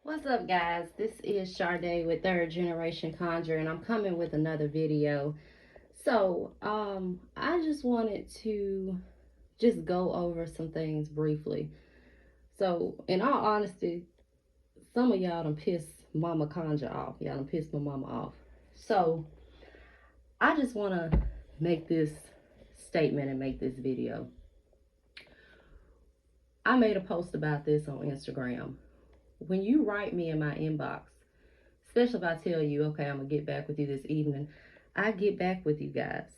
What's up, guys? This is Sade with Third Generation Conjure, and I'm coming with another video. I just wanted to just go over some things briefly. So, in all honesty, some of y'all done pissed Mama Conjure off. Y'all done pissed my mama off. So, I just want to make this statement and make this video. I made a post about this on Instagram. When you write me in my inbox, especially if I tell you, okay, I'm going to get back with you this evening, I get back with you guys.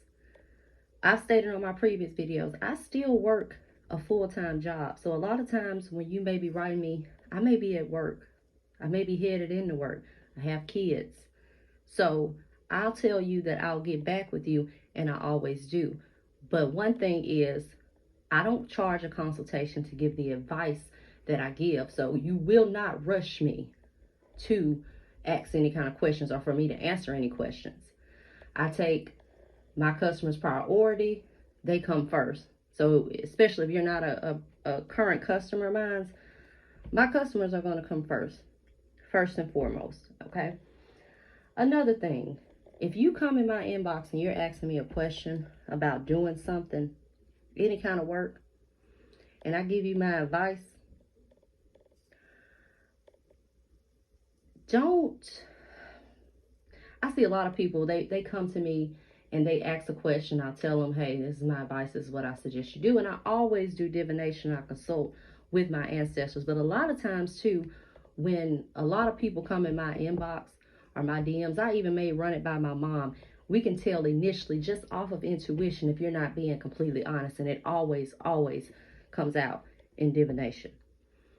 I've stated on my previous videos, I still work a full-time job. So a lot of times when you may be writing me, I may be at work. I may be headed into work. I have kids. So I'll tell you that I'll get back with you, and I always do. But one thing is, I don't charge a consultation to give the advice that I give. So you will not rush me to ask any kind of questions or for me to answer any questions. I take my customers' priority. They come first. So especially if you're not a current customer of mine, my customers are going to come first and foremost. Okay. Another thing, if you come in my inbox and you're asking me a question about doing something, any kind of work, and I give you my advice, I see a lot of people, they come to me and they ask a question. I'll tell them, hey, this is my advice, this is what I suggest you do. And I always do divination. I consult with my ancestors. But a lot of times too, when a lot of people come in my inbox or my DMs, I even may run it by my mom. We can tell initially just off of intuition if you're not being completely honest. And it always comes out in divination.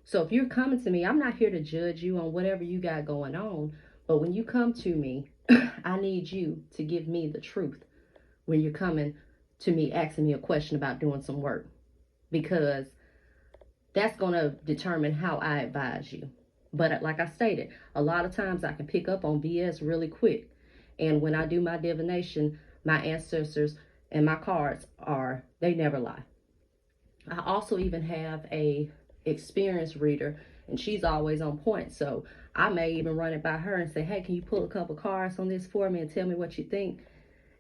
So if you're coming to me, I'm not here to judge you on whatever you got going on. But when you come to me, I need you to give me the truth when you're coming to me asking me a question about doing some work, because that's going to determine how I advise you. But like I stated, a lot of times I can pick up on BS really quick. And when I do my divination, my ancestors and my cards they never lie. I also even have a experienced reader, and she's always on point. So I may even run it by her and say, hey, can you pull a couple cards on this for me and tell me what you think?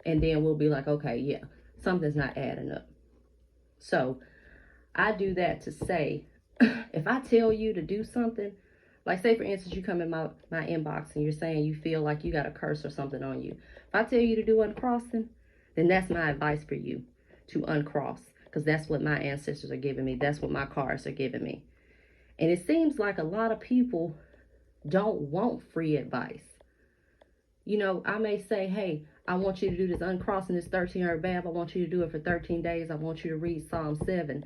And then we'll be like, okay, yeah, something's not adding up. So I do that to say, if I tell you to do something, like say for instance, you come in my inbox and you're saying you feel like you got a curse or something on you. If I tell you to do uncrossing, then that's my advice for you, to uncross, because that's what my ancestors are giving me. That's what my cards are giving me. And it seems like a lot of people don't want free advice. You know, I may say, hey, I want you to do this uncrossing, this 13 herb bath. I want you to do it for 13 days. I want you to read Psalm 7.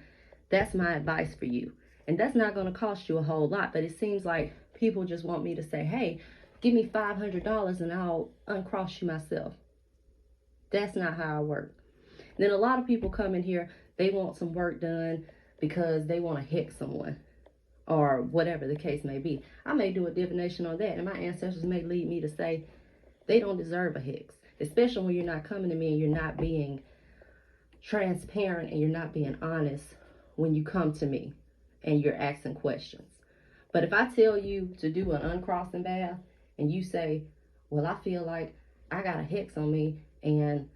That's my advice for you. And that's not going to cost you a whole lot. But it seems like people just want me to say, hey, give me $500 and I'll uncross you myself. That's not how I work. And then a lot of people come in here, they want some work done because they want to hex someone or whatever the case may be. I may do a divination on that, and my ancestors may lead me to say they don't deserve a hex, especially when you're not coming to me and you're not being transparent and you're not being honest when you come to me and you're asking questions. But if I tell you to do an uncrossing bath and you say, well, I feel like I got a hex on me and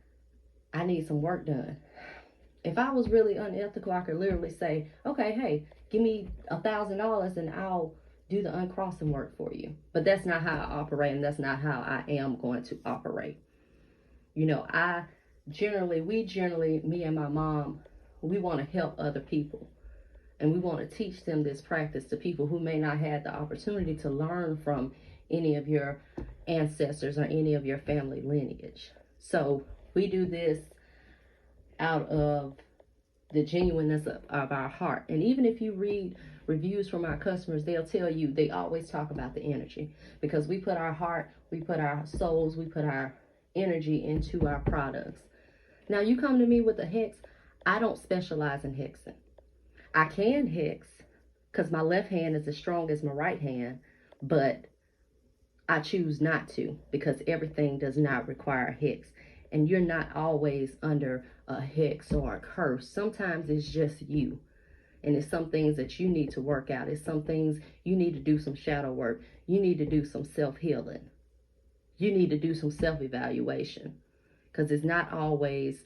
I need some work done. If I was really unethical, I could literally say, okay, hey, give me $1,000 and I'll do the uncrossing work for you. But that's not how I operate, and that's not how I am going to operate. You know, we generally, me and my mom, we want to help other people. And we want to teach them this practice to people who may not have the opportunity to learn from any of your ancestors or any of your family lineage. So we do this out of the genuineness of our heart. And even if you read reviews from our customers, they'll tell you, they always talk about the energy, because we put our heart, we put our souls, we put our energy into our products. Now you come to me with a hex, I don't specialize in hexing. I can hex because my left hand is as strong as my right hand, but I choose not to because everything does not require a hex. And you're not always under a hex or a curse. Sometimes it's just you. And it's some things that you need to work out. It's some things you need to do some shadow work. You need to do some self-healing. You need to do some self-evaluation. Because it's not always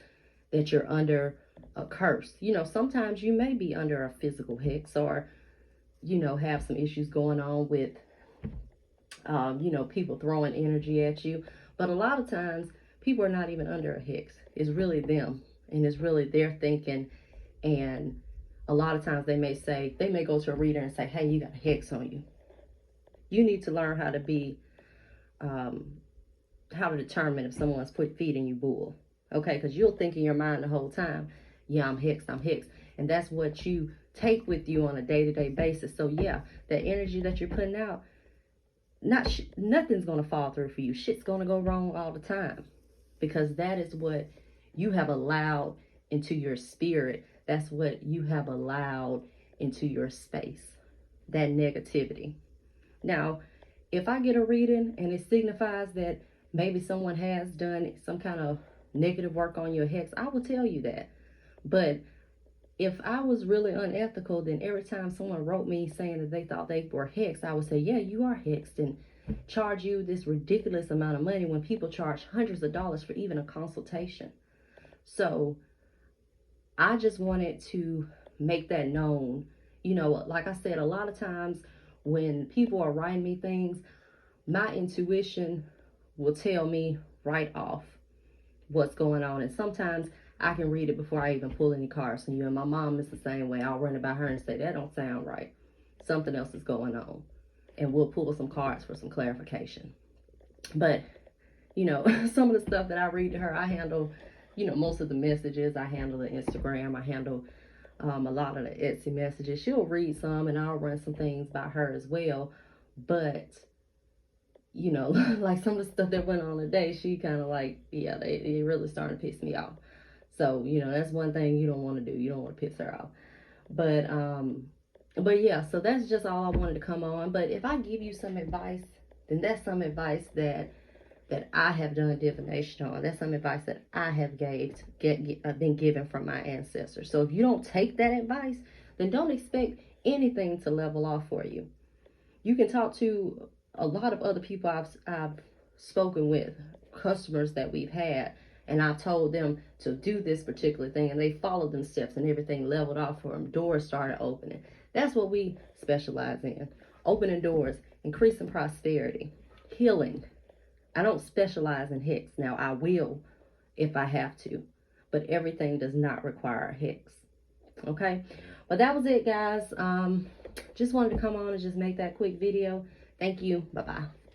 that you're under a curse. You know, sometimes you may be under a physical hex, or, you know, have some issues going on with, you know, people throwing energy at you. But a lot of times, people are not even under a hex. It's really them. And it's really their thinking. And a lot of times they may go to a reader and say, hey, you got a hex on you. You need to learn how to be, how to determine if someone's feeding you bull. Okay, because you'll think in your mind the whole time, yeah, I'm hexed, I'm hexed. And that's what you take with you on a day-to-day basis. So yeah, that energy that you're putting out, nothing's going to fall through for you. Shit's going to go wrong all the time. Because that is what you have allowed into your spirit. That's what you have allowed into your space. That negativity. Now, if I get a reading and it signifies that maybe someone has done some kind of negative work on your hex, I will tell you that. But if I was really unethical, then every time someone wrote me saying that they thought they were hexed, I would say, yeah, you are hexed, and charge you this ridiculous amount of money when people charge hundreds of dollars for even a consultation. So I just wanted to make that known. You know, like I said, a lot of times when people are writing me things, my intuition will tell me right off what's going on. And sometimes I can read it before I even pull any cards from you. And my mom is the same way. I'll run it by her and say, that don't sound right. Something else is going on. And we'll pull some cards for some clarification. But, you know, some of the stuff that I read to her, I handle, you know, most of the messages. I handle the Instagram. I handle a lot of the Etsy messages. She'll read some and I'll run some things by her as well. But, you know, like some of the stuff that went on today, she kind of like, yeah, they really starting to piss me off. So, you know, that's one thing you don't want to do. You don't want to piss her off. But yeah, so that's just all I wanted to come on. But if I give you some advice, then that's some advice that I have done divination on. That's some advice that I have been given from my ancestors. So if you don't take that advice, then don't expect anything to level off for you. You can talk to a lot of other people I've spoken with, customers that we've had, and I told them to do this particular thing, and they followed them steps, and everything leveled off for them. Doors started opening. That's what we specialize in. Opening doors, increasing prosperity, healing. I don't specialize in hex. Now, I will if I have to, but everything does not require a hex. Okay? But that was it, guys. Just wanted to come on and just make that quick video. Thank you. Bye-bye.